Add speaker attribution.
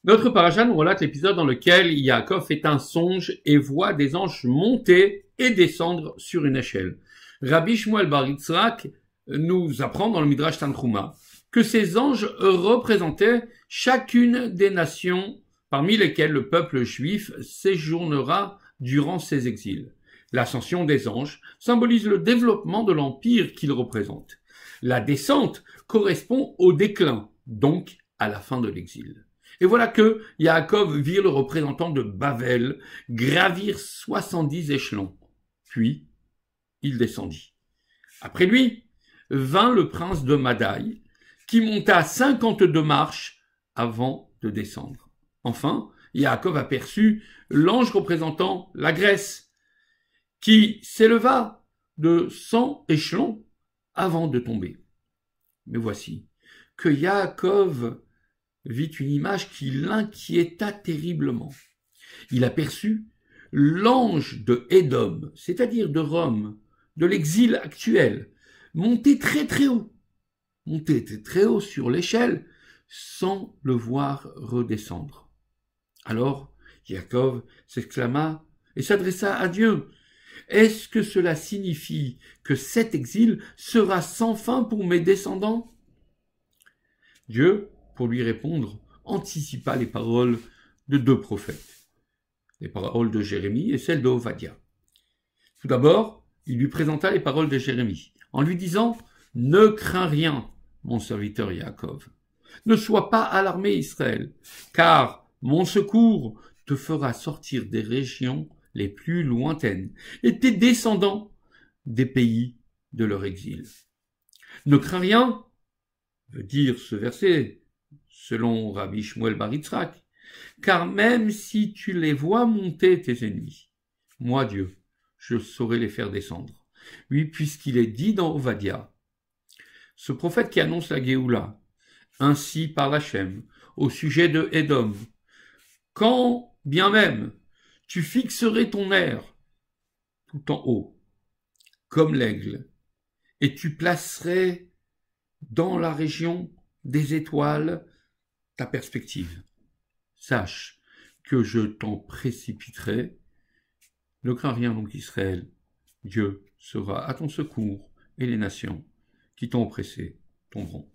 Speaker 1: Notre paracha nous relate l'épisode dans lequel Yaakov fait un songe et voit des anges monter et descendre sur une échelle. Rabbi Shmuel bar Yitzhak nous apprend dans le Midrash Tanchuma que ces anges représentaient chacune des nations parmi lesquelles le peuple juif séjournera durant ses exils. L'ascension des anges symbolise le développement de l'empire qu'ils représentent. La descente correspond au déclin, donc à la fin de l'exil. Et voilà que Yaakov vit le représentant de Bavel gravir 70 échelons. Puis, il descendit. Après lui, vint le prince de Madaï, qui monta 52 marches avant de descendre. Enfin, Yaakov aperçut l'ange représentant la Grèce, qui s'éleva de 100 échelons avant de tomber. Mais voici que Yaakov vit une image qui l'inquiéta terriblement. Il aperçut l'ange de Édom, c'est-à-dire de Rome, de l'exil actuel, monter très très haut sur l'échelle, sans le voir redescendre. Alors, Yaakov s'exclama et s'adressa à Dieu. Est-ce que cela signifie que cet exil sera sans fin pour mes descendants? Dieu, pour lui répondre, anticipa les paroles de deux prophètes, les paroles de Jérémie et celles d'Ovadia. Tout d'abord, il lui présenta les paroles de Jérémie, en lui disant « Ne crains rien, mon serviteur Yaakov. Ne sois pas alarmé, Israël, car mon secours te fera sortir des régions les plus lointaines et tes descendants des pays de leur exil. Ne crains rien, veut dire ce verset, selon Rabbi Shmuel bar Yitzhak, car même si tu les vois monter tes ennemis, moi Dieu, je saurai les faire descendre. Oui, puisqu'il est dit dans Ovadia, ce prophète qui annonce la Géoula, ainsi parle Hachem, au sujet de Édom, quand bien même tu fixerais ton air tout en haut, comme l'aigle, et tu placerais dans la région des étoiles ta perspective. Sache que je t'en précipiterai. Ne crains rien donc Israël. Dieu sera à ton secours et les nations qui t'ont oppressé tomberont.